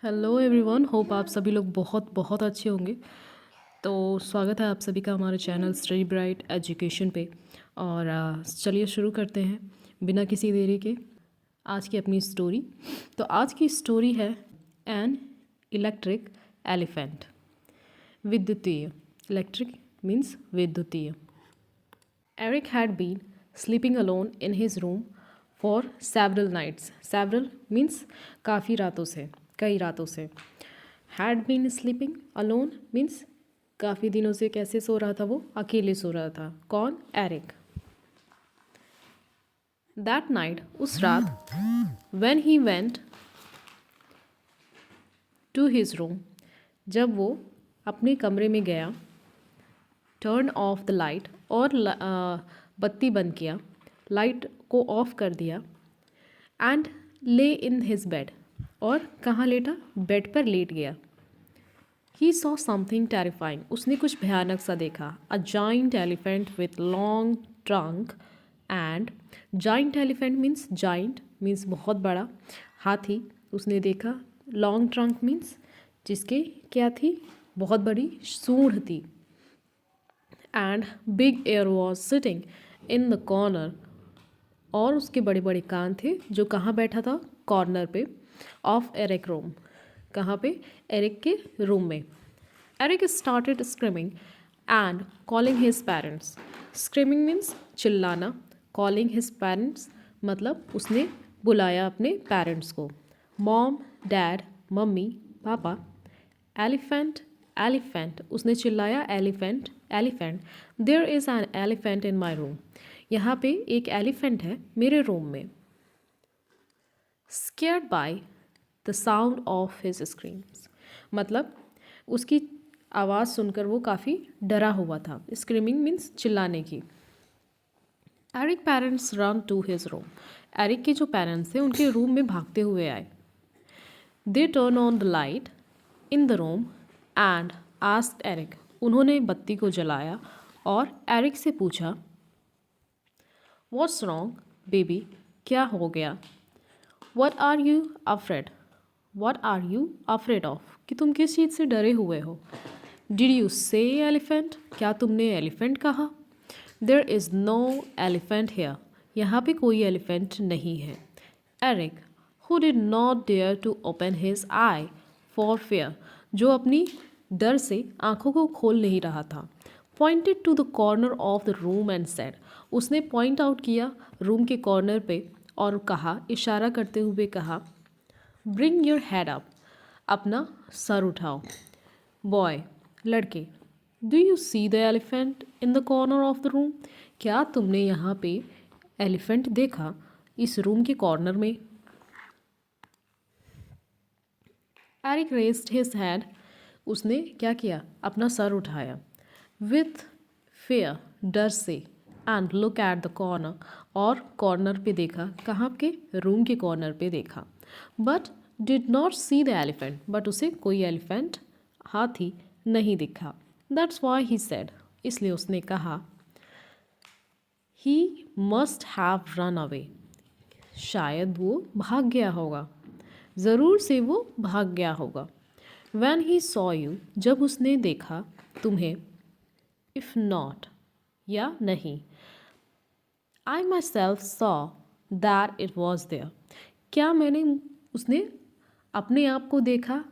Hello everyone, hope आप सभी लोग बहुत बहुत अच्छे होंगे। तो स्वागत है आप सभी का हमारे चैनल स्टडी ब्राइट एजुकेशन पे। और चलिए शुरू करते हैं बिना किसी देरी के आज की अपनी स्टोरी। तो आज की स्टोरी है एन इलेक्ट्रिक एलिफेंट। विद्युतीय, इलेक्ट्रिक मीन्स विद्युतीय। Eric had been sleeping alone in his room for several nights. Several means काफ़ी रातों से, कई रातों से। Had been sleeping alone means काफ़ी दिनों से कैसे सो रहा था, वो अकेले सो रहा था। कौन? एरिक। That night, उस रात, when he went to his room, जब वो अपने कमरे में गया, टर्न ऑफ द लाइट और बत्ती बंद किया, लाइट को ऑफ कर दिया, एंड ले इन हिज बेड और कहाँ लेटा? बेड पर लेट गया। ही सॉ समथिंग टेरिफाइंग, उसने कुछ भयानक सा देखा। A giant elephant with long trunk and giant elephant means बहुत बड़ा हाथी उसने देखा। लॉन्ग ट्रंक मीन्स जिसके क्या थी? बहुत बड़ी सूंड थी। And big air was sitting in the corner, और उसके बड़े बड़े कान थे जो कहाँ बैठा था? कॉर्नर पे ऑफ एरिक रूम। कहाँ पे? एरिक के रूम में। Eric started screaming and calling his parents. Screaming means चिल्लाना, कॉलिंग हिज पेरेंट्स मतलब उसने बुलाया अपने पेरेंट्स को। मॉम, डैड, मम्मी, पापा। एलिफेंट, एलिफेंट उसने चिल्लाया। Elephant, elephant. There is an elephant in my room, यहाँ पे एक एलिफेंट है मेरे रूम में। Scared by the sound of his screams मतलब उसकी आवाज़ सुनकर वो काफ़ी डरा हुआ था। स्क्रीमिंग मीन्स चिल्लाने की। Eric parents run to his room, Eric के जो पेरेंट्स थे उनके रूम में भागते हुए आए। They turn on the light in the room and asked Eric, उन्होंने बत्ती को जलाया और एरिक से पूछा, व्हाट्स रॉन्ग बेबी, क्या हो गया? What are you afraid, what are you afraid of, कि तुम किस चीज़ से डरे हुए हो? डिड यू से एलिफेंट, क्या तुमने एलिफेंट कहा? There is no elephant here, यहाँ पे कोई एलिफेंट नहीं है। Eric, who did not dare to open his eye for fear, जो अपनी डर से आंखों को खोल नहीं रहा था, pointed to the corner of the room and said, उसने पॉइंट आउट किया रूम के कॉर्नर पे और कहा, इशारा करते हुए कहा, ब्रिंग योर हेड अप, अपना सर उठाओ। बॉय, लड़के, do you see the elephant in the corner of the room, क्या तुमने यहाँ पे एलिफेंट देखा इस रूम के कॉर्नर में? एरिक रेस्ड हिज हैड, उसने क्या किया? अपना सर उठाया। विथ फेयर, डर से, and look at the corner, और कॉर्नर पे देखा। कहाँ के? रूम के कॉर्नर पे देखा। But did not C the elephant, but उसे कोई एलिफेंट, हाथी नहीं दिखा। दैट्स वाई ही सेड, इसलिए उसने कहा, he must have run away, शायद वो भाग गया होगा, ज़रूर से वो भाग गया होगा। वैन ही सॉ यू, जब उसने देखा तुम्हें। इफ़ नॉट, या नहीं। I myself saw that it was there, क्या मैंने, उसने अपने आप को देखा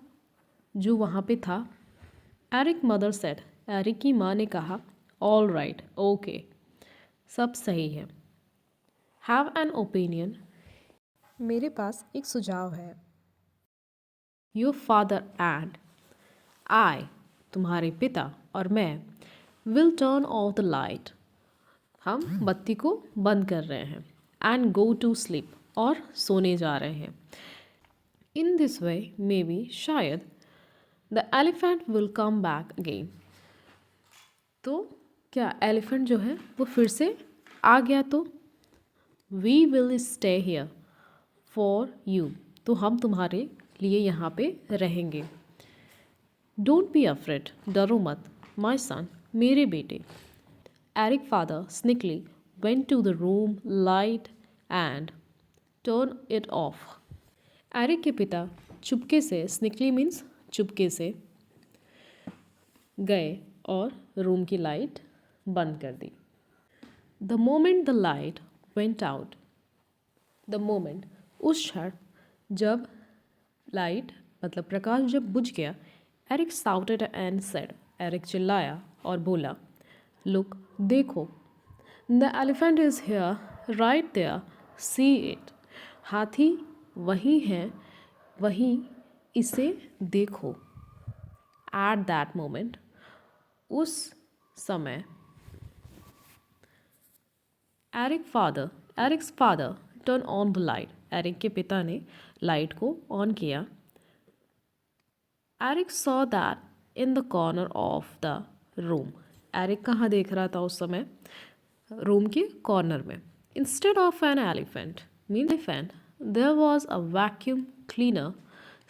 जो वहाँ पे था। एरिक मदर सेड, एरिक की माँ ने कहा, ऑल राइट, ओके, सब सही है। हैव एन ओपिनियन, मेरे पास एक सुझाव है। योर फादर एंड आई, तुम्हारे पिता और मैं, will turn off the light, हम बत्ती को बंद कर रहे हैं, एंड गो टू स्लीप, और सोने जा रहे हैं। In this way maybe, शायद, the elephant will come back again, तो क्या एलिफेंट जो है वो फिर से आ गया तो? We will stay here for you, तो हम तुम्हारे लिए यहाँ पे रहेंगे। डोंट बी अफ्रेड, डरो मत, माई सन, मेरे बेटे। Eric father sneakily went to the room light and turn it off, Eric के पिता चुपके से, स्निकली मीन्स चुपके से गए और रूम की लाइट बंद कर दी। The moment the light went out, the moment उस क्षण जब लाइट मतलब प्रकाश जब बुझ गया, Eric shouted and said, Eric चिल्लाया और बोला, लुक देखो, the elephant is here right there, see it, हाथी वही है, वहीं इसे देखो। एट दैट मोमेंट उस समय Eric's father turn on the light, Eric के पिता ने लाइट को ऑन किया। Eric saw that in the corner of the room, Eric कहाँ देख रहा था उस समय? रूम के कॉर्नर में। Instead of an elephant mean elephant there was a vacuum cleaner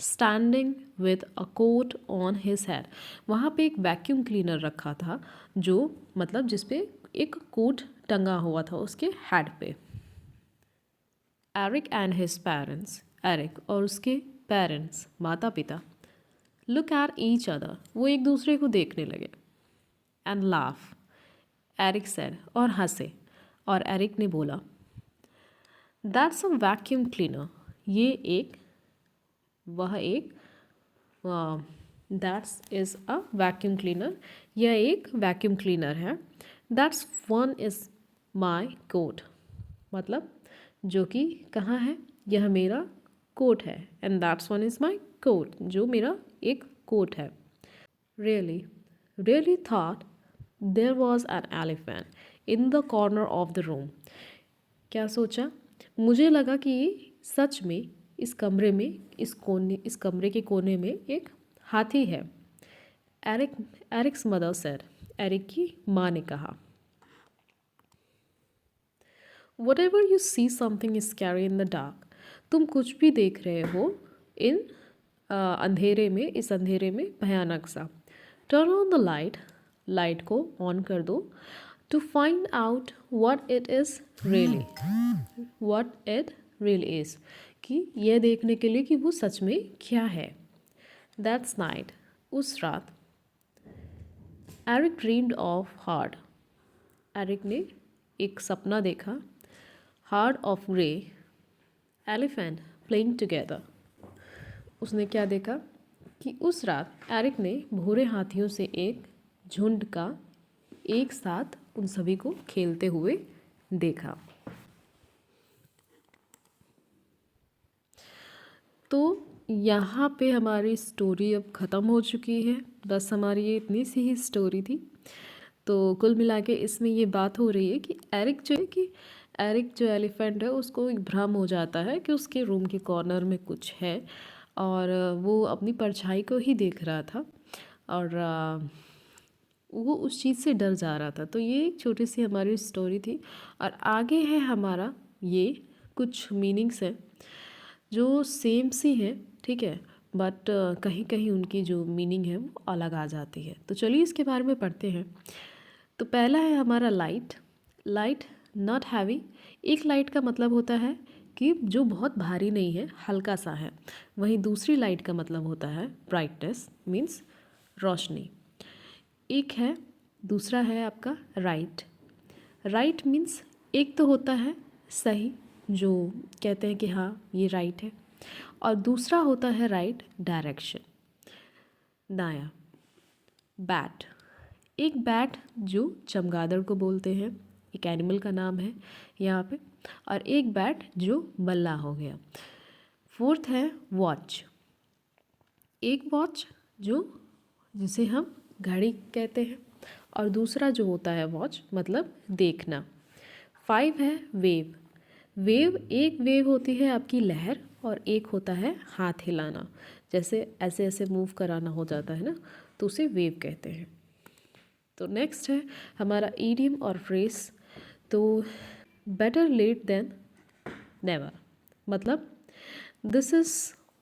standing with a coat on his head, वहाँ पे एक वैक्यूम क्लीनर रखा था जो मतलब जिसपे एक कोट टंगा हुआ था उसके हेड पे। Eric and his parents, Eric और उसके पेरेंट्स माता पिता, लुक एट ईच अदर, वो एक दूसरे को देखने लगे। एंड लाफ, एरिक सेड, और हंसे, और एरिक ने बोला, दैट्स अ वैक्यूम क्लीनर, ये एक वह एक that's is a vacuum cleaner, यह एक वैक्यूम क्लीनर है। That's one is my coat, मतलब जो कि कहाँ है, यह मेरा कोट है। And that's one is my coat, जो मेरा एक कोट है। Really really thought there was an elephant in the corner of the room, क्या सोचा, मुझे लगा कि सच में इस कमरे में इस कमरे के कोने में एक हाथी है। एरिक्स मदर सेड, एरिक की माँ ने कहा, Whatever you see something scary in the dark, तुम कुछ भी देख रहे हो इन अंधेरे में, इस अंधेरे में भयानक सा। Turn on the light, light को ऑन कर दो। To find out what it is really, what it really is, कि यह देखने के लिए कि वो सच में क्या है। दैट्स नाइट, उस रात, Eric dreamed of hard, Eric ने एक सपना देखा, hard of grey elephant playing together, उसने क्या देखा कि उस रात एरिक ने भूरे हाथियों से एक झुंड का एक साथ उन सभी को खेलते हुए देखा। तो यहाँ पे हमारी स्टोरी अब ख़त्म हो चुकी है, बस हमारी ये इतनी सी ही स्टोरी थी। तो कुल मिला के इसमें ये बात हो रही है कि एरिक जो एलिफेंट है उसको एक भ्रम हो जाता है कि उसके रूम के कॉर्नर में कुछ है, और वो अपनी परछाई को ही देख रहा था, और वो उस चीज़ से डर जा रहा था। तो ये एक छोटी सी हमारी स्टोरी थी, और आगे है हमारा ये कुछ मीनिंग्स हैं जो सेम सी हैं, ठीक है, बट कहीं कहीं उनकी जो मीनिंग है वो अलग आ जाती है। तो चलिए इसके बारे में पढ़ते हैं। तो पहला है हमारा लाइट, लाइट नॉट हैवी, एक लाइट का मतलब होता है कि जो बहुत भारी नहीं है, हल्का सा है। वहीं दूसरी लाइट का मतलब होता है ब्राइटनेस, मीन्स रोशनी। एक है, दूसरा है आपका राइट, राइट मीन्स एक तो होता है सही, जो कहते हैं कि हाँ ये राइट है, और दूसरा होता है राइट डायरेक्शन, दायां। बैट, एक बैट जो चमगादड़ को बोलते हैं, एक एनिमल का नाम है यहाँ पे, और एक बैट जो बल्ला हो गया। फोर्थ है वॉच, एक वॉच जो जिसे हम घड़ी कहते हैं, और दूसरा जो होता है वॉच मतलब देखना। 5 है वेव, वेव एक वेव होती है आपकी लहर, और एक होता है हाथ हिलाना, जैसे ऐसे ऐसे मूव कराना हो जाता है ना, तो उसे वेव कहते हैं। तो नेक्स्ट है हमारा ईडियम और फ्रेज। तो बेटर लेट देन नेवर, मतलब this is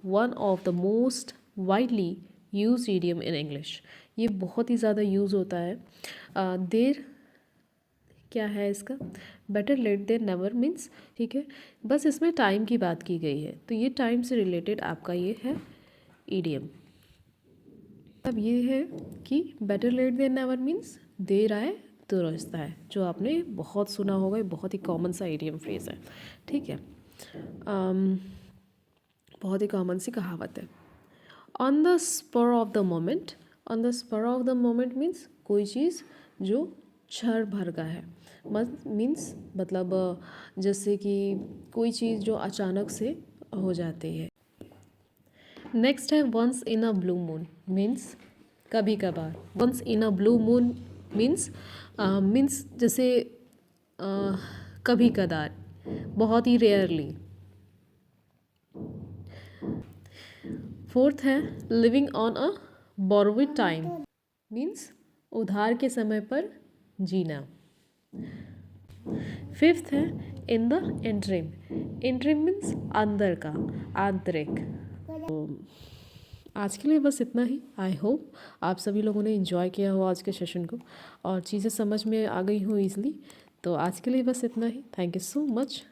one of the most widely use idiom in English, ये बहुत ही ज़्यादा यूज़ होता है। देर क्या है इसका, better late than never means, ठीक है, बस इसमें टाइम की बात की गई है, तो ये टाइम से रिलेटेड आपका ये है ईडियम। अब ये है कि better late than never means देर आए दुरुस्त आए, जो आपने बहुत सुना होगा, ये बहुत ही कॉमन सा ईडियम फ्रेज है। ठीक है, बहुत ही कॉमन सी कहावत है। On the spur of the moment, on the spur of the moment means कोई चीज़ जो क्षण भर का है, मीन्स मतलब जैसे कि कोई चीज़ जो अचानक से हो जाती है। नेक्स्ट है once in a blue moon means कभी कभार। Once in a blue moon means means जैसे कभी कदार, बहुत ही रेयरली। फोर्थ है living on a borrowed time means उधार के समय पर जीना। फिफ्थ है in the interim, interim means अंदर का, आंतरिक। तो आज के लिए बस इतना ही। आई होप आप सभी लोगों ने इन्जॉय किया हो आज के सेशन को और चीज़ें समझ में आ गई हो ईज़िली। तो आज के लिए बस इतना ही। Thank you so much.